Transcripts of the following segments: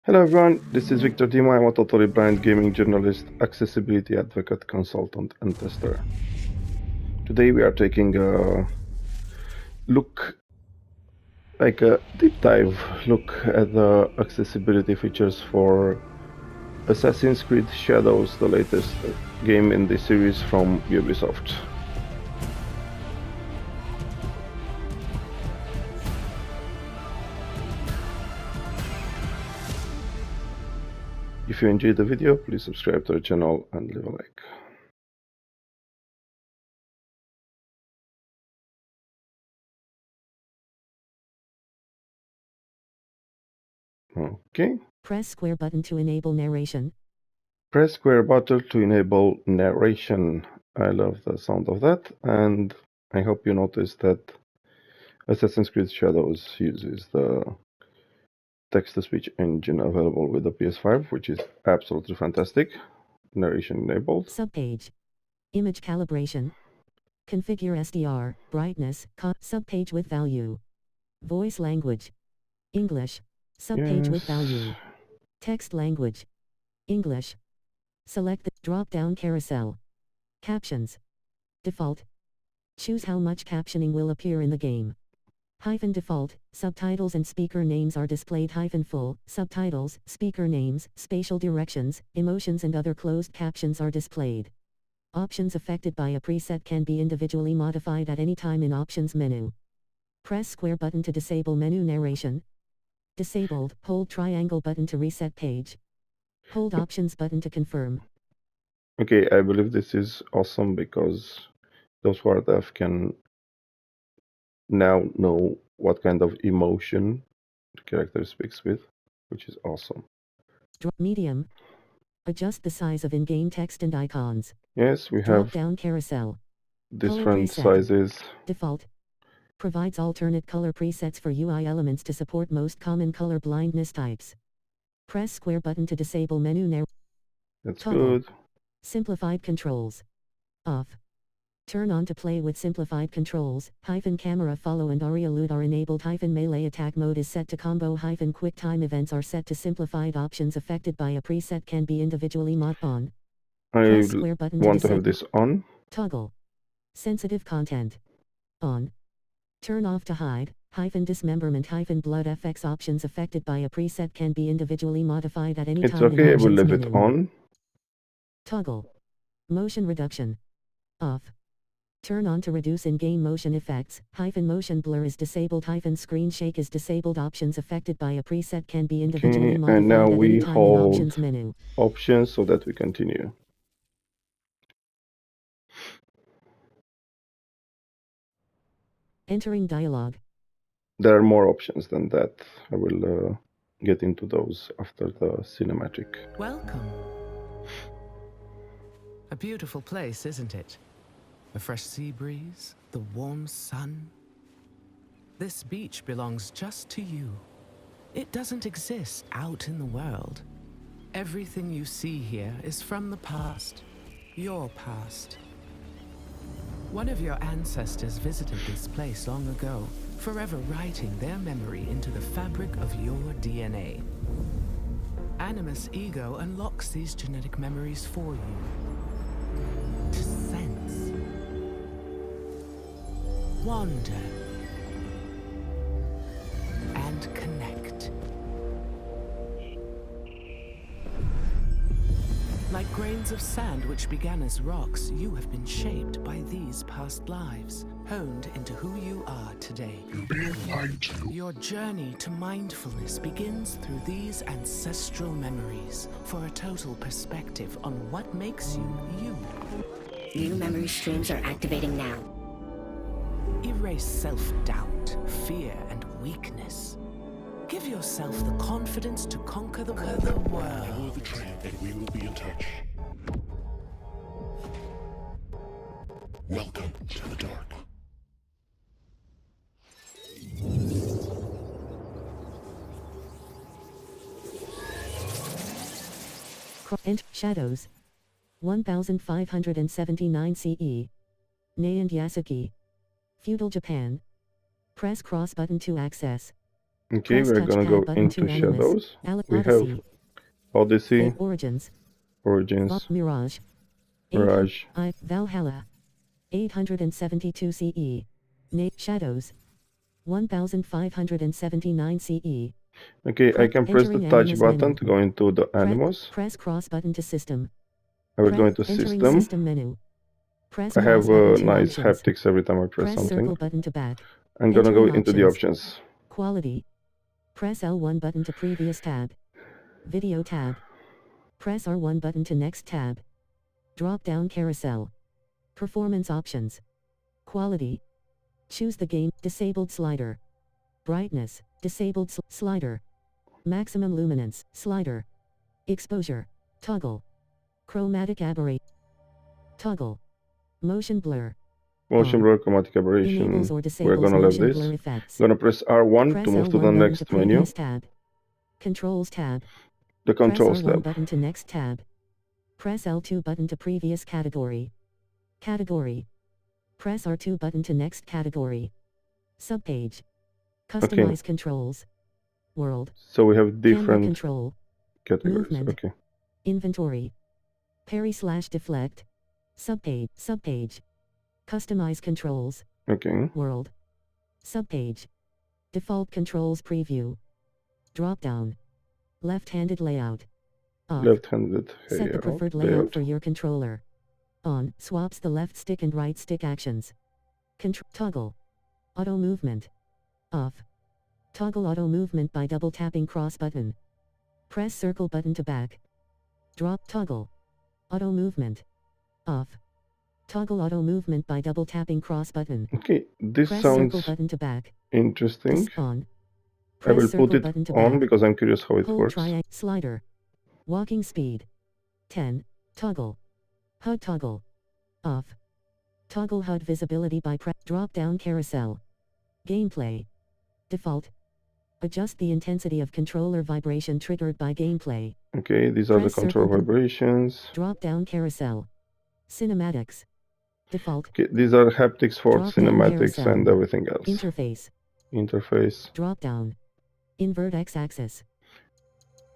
Hello everyone, this is Victor Dima. I'm a totally blind gaming journalist, accessibility advocate, consultant, and tester. Today we are taking a deep dive look at the accessibility features for Assassin's Creed Shadows, the latest game in the series from Ubisoft. If you enjoyed the video, please subscribe to the channel and leave a like. Okay. Press square button to enable narration. Press square button to enable narration. I love the sound of that, and I hope you noticed that Assassin's Creed Shadows uses the text-to-speech engine available with the PS5, which is absolutely fantastic. Narration enabled. Subpage. Image calibration. Configure SDR, brightness, subpage with value. Voice language. English. Subpage with value. Text language. English. Select the drop-down carousel. Captions. Default. Choose how much captioning will appear in the game. -default, subtitles and speaker names are displayed -full, subtitles, speaker names, spatial directions, emotions and other closed captions are displayed. Options affected by a preset can be individually modified at any time in Options menu. Press square button to disable menu narration. Disabled, hold triangle button to reset page. Hold Options button to confirm. Okay, I believe this is awesome because those who are deaf can now know what kind of emotion the character speaks with, which is awesome. Medium. Adjust the size of in-game text and icons. Yes, we have drop-down carousel. different sizes. Default. Provides alternate color presets for UI elements to support most common color blindness types. Press square button to disable menu narration. That's good. Simplified controls. Off. Turn on to play with simplified controls. -camera follow and aria loot are enabled. -melee attack mode is set to combo. -quick time events are set to simplified. Options affected by a preset can be individually mod on. I want to have this on. Toggle. Sensitive content. On. Turn off to hide. -dismemberment. -blood FX options affected by a preset can be individually modified at any time. It's okay, I will leave it on. Toggle. Motion reduction. Off. Turn on to reduce in-game motion effects. -motion blur is disabled. -screen shake is disabled. Options affected by a preset can be individually modified and now at we any time hold in Options menu. Options so that we continue. Entering dialogue. There are more options than that. I will get into those after the cinematic. Welcome. A beautiful place, isn't it? A fresh sea breeze, the warm sun. This beach belongs just to you. It doesn't exist out in the world. Everything you see here is from the past, your past. One of your ancestors visited this place long ago, forever writing their memory into the fabric of your DNA. Animus Ego unlocks these genetic memories for you. To sense. Wander. And connect. Like grains of sand which began as rocks, you have been shaped by these past lives, honed into who you are today. Your journey to mindfulness begins through these ancestral memories for a total perspective on what makes you you. New memory streams are activating now. Erase self-doubt, fear, and weakness. Give yourself the confidence to conquer the world. Follow the trail and we will be in touch. Welcome to the dark. Shadows. 1579 CE. Nei and Yasuki. Feudal Japan. Press cross button to access. Okay, Press we're gonna touchpad go button into to Animus. shadows. We have Odyssey. Odyssey, Origins. Origins, Mirage. Mirage. Valhalla. 872 CE. Shadows. 1579 CE. Okay, I can press the Entering touch Animus button menu. to go into the Animus. Press cross button to system. I will go into Entering system. system menu. Press I have mouse button to nice options. haptics every time I press Press something. circle button to back. I'm gonna go Entering into the options. options. Quality. Press L1 button to previous tab. Video tab. Press R1 button to next tab. Drop down carousel. Performance options. Quality. Choose the game. Disabled slider. Brightness. Disabled slider. Maximum luminance. Slider. Exposure. Toggle. Chromatic aberration. Toggle. Motion blur. Motion blur, chromatic aberration. Enables or We're disables gonna leave motion this. blur effects. Gonna press R1 Press to move to L1 the button next to menu. previous tab. Controls tab. The controls Press R1 tab. button to next tab. Press L2 button to previous category. Category. Press R2 button to next category. Subpage. Customize controls. World. So we have Camera different control. categories. Movement. Okay. Inventory. Parry/deflect. Subpage. Customize controls. Okay. World. Subpage. Default controls preview. Drop down. Left-handed layout. Off. Left-handed Set the preferred layout for your controller. On. Swaps the left stick and right stick actions. Toggle. Auto movement. Off. Toggle auto movement by double tapping cross button. Press circle button to back. Drop toggle. Auto movement. Off. Toggle auto movement by double tapping cross button. Okay, this Press sounds circle button to back. interesting. On. I will put it button to on back. because I'm curious how it Hold works. slider. Walking speed. 10. Toggle. HUD toggle. Off. Toggle HUD visibility by drop down carousel. Gameplay. Default. Adjust the intensity of controller vibration triggered by gameplay. Okay, these are the control vibrations. Drop down carousel. Cinematics. Default. Okay, these are haptics for cinematics and everything else. Interface. Drop down. Invert x-axis.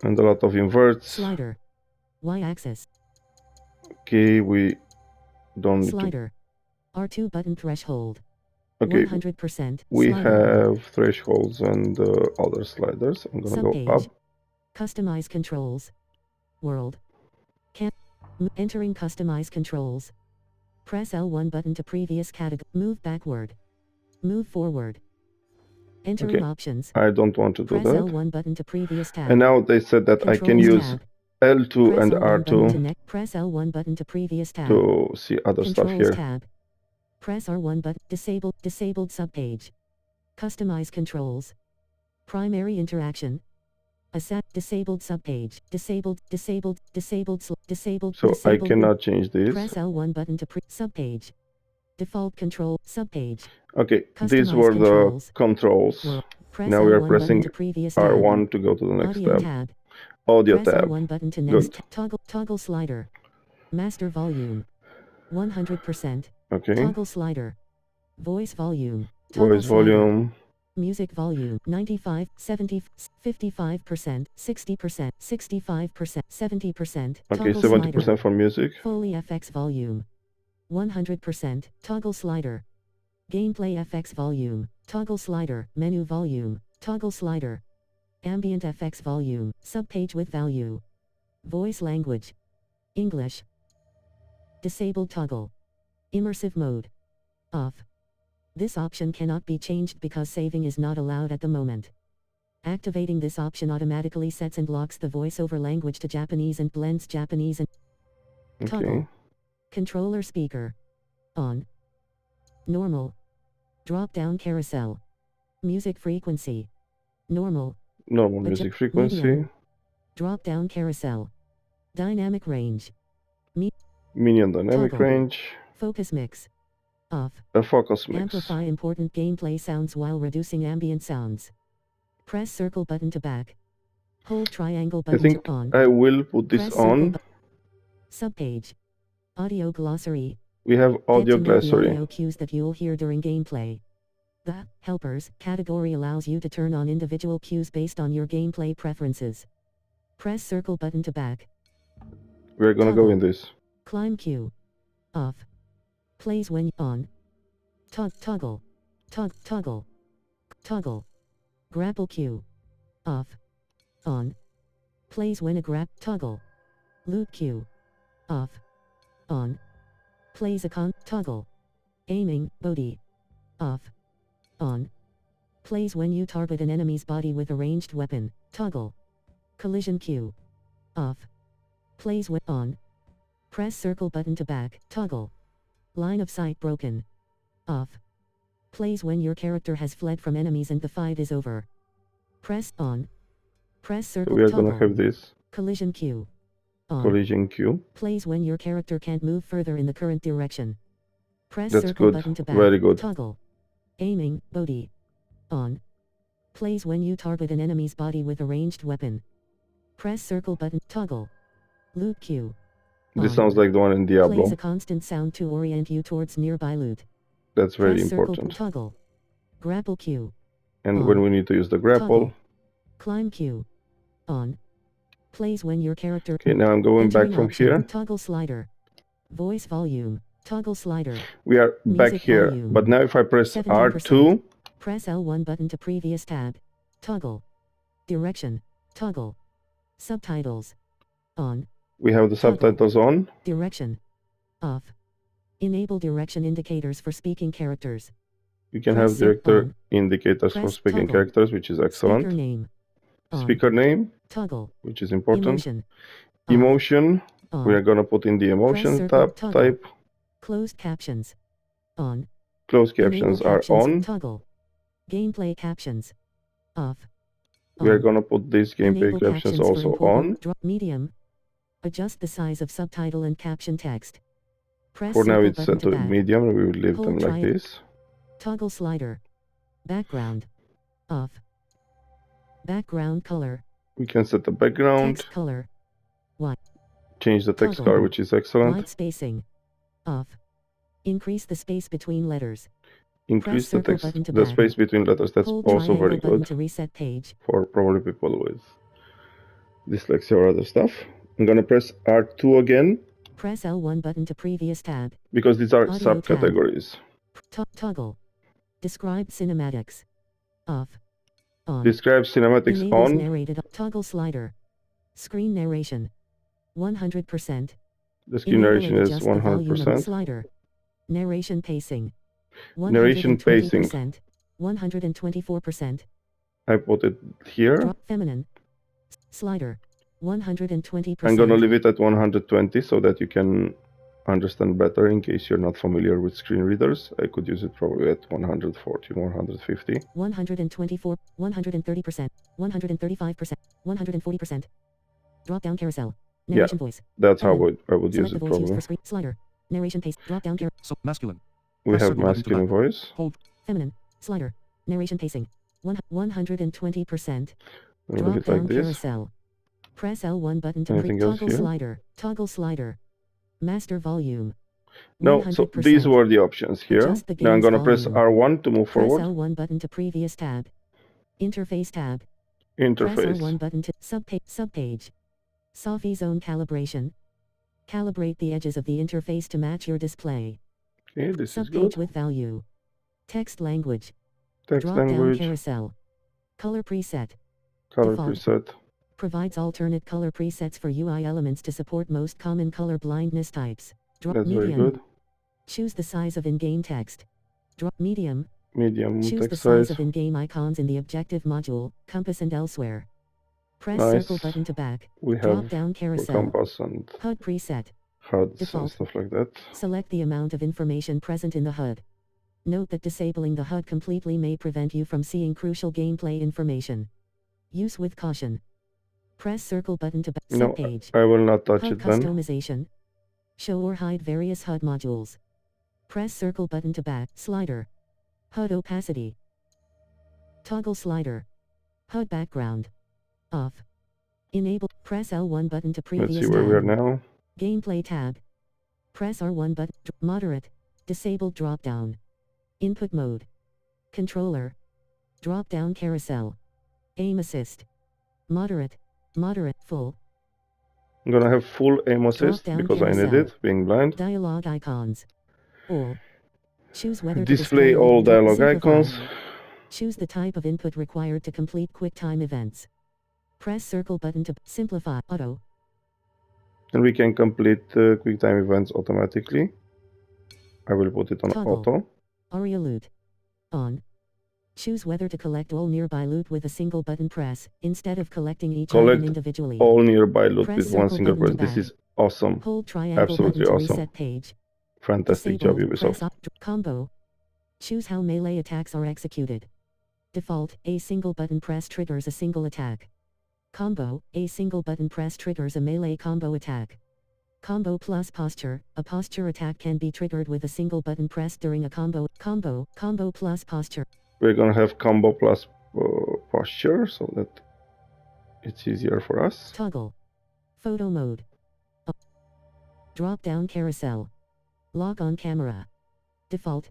And a lot of inverts. Slider. Y-axis. Okay, we don't need Slider. R2 button threshold. Okay, 100%. We slider. have thresholds and other sliders. I'm gonna go up. Customize controls. World. Entering customize controls. Press L1 button to previous category. Move backward. Move forward. Entering options. I don't want to do Press that. L1 button to previous tab. And now they said that I can use L2 and R2 press L1 button to previous tab. to see other stuff here. Tab. Press R1 button. Disabled subpage. Customize controls. Primary interaction. Disabled subpage. Disabled. So I cannot change this. Press L1 button to subpage. Default control subpage. Okay, these were the controls. Now we are pressing R1 to go to the next tab. Audio tab. L1 button to next. Toggle slider. Master volume. 100%. Okay. Toggle slider. Voice volume. Voice volume. Music volume 95, 70, 55%, 60%, 65%, 70%. Okay, 70% for music. Foley FX volume 100%. Toggle slider. Gameplay FX volume. Toggle slider. Menu volume. Toggle slider. Ambient FX volume. Subpage with value. Voice language. English. Disabled toggle. Immersive mode. Off. This option cannot be changed because saving is not allowed at the moment. Activating this option automatically sets and locks the voiceover language to Japanese and blends Japanese and toggle. Controller speaker. On. Normal. Drop down carousel. Music frequency. Normal. Normal music frequency. Medium. Drop down carousel. Dynamic range. Medium dynamic range. Focus mix. Off. A focus mix. Amplify important gameplay sounds while reducing ambient sounds. Press circle button to back. Hold triangle button to on. I will put this on. Subpage. Audio glossary. We have audio glossary. Audio cues that you'll hear during gameplay. The Helpers category allows you to turn on individual cues based on your gameplay preferences. Press circle button to back. We're gonna go in this. Climb cue. Off. Plays when on. Toggle. Toggle. Toggle. Grapple cue. Off. On. Plays when a grab. Toggle. Loot cue. Off. On. Plays a toggle. Aiming, body. Off. On. Plays when you target an enemy's body with a ranged weapon. Toggle. Collision cue. Off. Plays when on. Press circle button to back. Toggle. Line of sight broken. Off. Plays when your character has fled from enemies and the fight is over. Press on. Press So circle we are toggle. gonna have this Collision cue. On. collision cue. Plays when your character can't move further in the current direction. Press That's circle good. button to back. Very good. Toggle. Aiming, body. On. Plays when you target an enemy's body with a ranged weapon. Press circle button. Toggle. Loot cue. This On. sounds like the one in Plays Diablo. a constant sound to orient you towards nearby loot. That's very Press circle important. toggle. Grapple cue. And on. when we need to use the grapple. Toggle. Climb cue. On. Plays when your character. Okay, now I'm going back Entering from option. here. Toggle slider. Voice volume. Toggle slider. We are back Music here. volume. But now if I press 17%. R2, Press L1 button to previous tab. Toggle. Direction. Toggle. Subtitles. On. we have the Toggle. subtitles on. Direction. Off. Enable direction indicators for speaking characters. You can Press have set director on. indicators for Press speaking toggle. characters, which is Speaker excellent. name. On. Speaker name, Toggle. which is important. Emotion. Off. Emotion, On. we are gonna put in the emotion circle, tab toggle. type. Closed captions. On. Closed captions Enable are captions. on. Toggle. Gameplay captions. Off. We are On. gonna put these gameplay Enable captions for also important- on. Drop medium. Adjust the size of subtitle and caption text. Press For now circle it's button set to back. medium, we will leave Hold them like triangle. this. Toggle slider. Background. Off. Background color. We can set the background, Text color. change the text Toggle. color, which is excellent. White spacing. Off. Increase the space between letters. Increase the circle text, button to the back. space between letters. That's Hold also triangle very button good to reset page. for probably people with dyslexia or other stuff. I'm gonna press R2 again Press L1 button to previous tab. because these are Audio tab. subcategories. Toggle. Describe cinematics. Off. On. Describe cinematics Enables on. narrated. Toggle slider. Screen narration. 100%. The screen Enable narration and is adjust the volume of 100%. slider. Narration pacing. Narration pacing. 120%. 124%. I put it here. Drop feminine. Slider. 120%. I'm gonna leave it at 120 so that you can understand better in case you're not familiar with screen readers. I could use it probably at 140, 150. 124, 130%, 135%, 140%. Drop down carousel. Narration voice. That's how Feminine. I would use Select the it voice used probably. for screen. Slider. Narration paste. Drop down carousel. So masculine. We Press have circle button to masculine back. voice. Hold. Feminine. Slider. Narration pacing. 120%. I'm gonna Drop leave it like down this. carousel. Press L1 button to Anything else toggle here? slider. Toggle slider. Master volume. No, so 100%. these were the options here. Adjust the Now I'm game's gonna press volume. R1 to move Press forward. L1 button to previous tab. Interface tab. Press Interface. L1 button to subpage. Sophy zone calibration. Calibrate the edges of the interface to match your display. Okay, this is Subpage good. with value. Text language. Text Drop down language, carousel. Color preset. color default. preset. Provides alternate color presets for UI elements to support most common color blindness types. Drop That's very medium. good. Choose the size of in-game text. Drop medium. Medium Choose the text size size. of in-game icons in the objective module, compass and elsewhere. Press Nice. circle button to back. We Drop have down for carousel. compass and HUD preset. HUDs and Default. stuff like that. Select the amount of information present in the HUD. Note that disabling the HUD completely may prevent you from seeing crucial gameplay information. Use with caution. Press circle button to back. No, Subpage. I will not touch HUD it then. customization. Show or hide various HUD modules. Press circle button to back. Slider. HUD opacity. Toggle slider. HUD background. Off. Enable. Press L1 button to previous Let's see where we are tab. now. Gameplay tab. Press R1 button. Moderate. Disabled drop down. Input mode. Controller. Drop-down carousel. Aim assist. Moderate. Moderate. Full. I'm gonna have full aim assist Drop-down because I need carousel. it, being blind. Dialogue icons. All. Choose whether to Display display all dialogue simplify. icons. Choose the type of input required to complete QuickTime events. Press circle button to simplify. Auto. And we can complete QuickTime events automatically. I will put it on Toggle. auto. Aria loot. On. Choose whether to collect all nearby loot with a single button press, instead of collecting each Collect item individually. all nearby loot Press with one circle single button press. to This back. is awesome. Hold triangle Absolutely button to awesome. reset page. Fantastic job, Disabled. Press Ubisoft. combo. Choose how melee attacks are executed. Default, a single button press triggers a single attack. Combo, a single button press triggers a melee combo attack. Combo plus posture, a posture attack can be triggered with a single button press during a combo. Combo plus posture. We're gonna have combo plus posture so that it's easier for us. Toggle. Photo mode. Drop down carousel. Lock on camera. Default.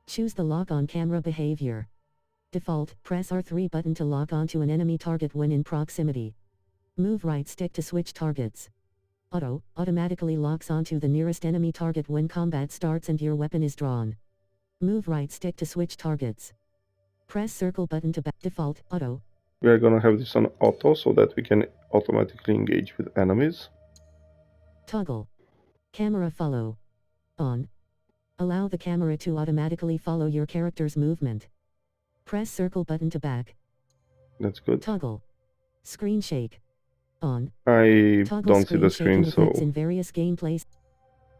Choose the lock on camera behavior. Default, press R3 button to lock onto an enemy target when in proximity. Move right stick to switch targets. Auto, automatically locks onto the nearest enemy target when combat starts and your weapon is drawn. Move right stick to switch targets. Press circle button to back. Default, auto. We are gonna have this on auto so that we can automatically engage with enemies. Toggle. Camera follow. On. Allow the camera to automatically follow your character's movement. Press circle button to back. That's good. Toggle. Screen shake. On. I Toggle don't see the screen, shaking so effects in various gameplays.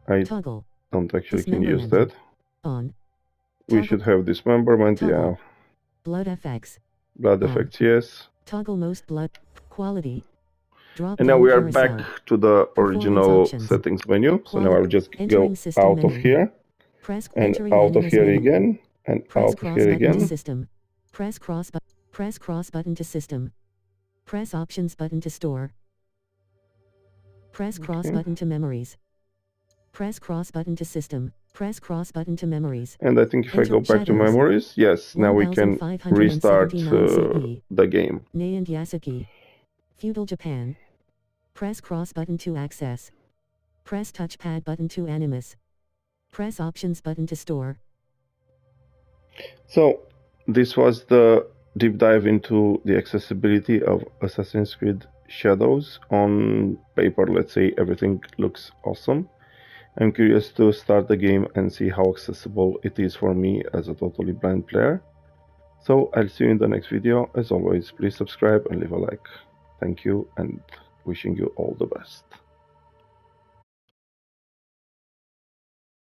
I Toggle. don't actually can use Dismemberment. that. On. We Toggle. should have dismemberment, yeah. Toggle. Blood effects. Blood On. effects, yes. Toggle most blood quality. Drop And now down we are carousel. back to the Performance original options. settings menu. So now Quality. I'll just Entering go system out of menu. here Press and entering out of enemies here menu. again and Press out of cross here button to again. system. Press cross button to system. Press options button to store. Press cross Okay. button to memories. Press cross button to system. Press cross button to memories. And I think if I go back to Shadows. memories, yes, now we can 1579 restart CE. the game. Nei and Yasuki. Feudal Japan. Press cross button to access. Press touchpad button to animus. Press options button to store. So this was the deep dive into the accessibility of Assassin's Creed Shadows. On paper, let's say everything looks awesome. I'm curious to start the game and see how accessible it is for me as a totally blind player. So I'll see you in the next video. As always, please subscribe and leave a like. Thank you and wishing you all the best.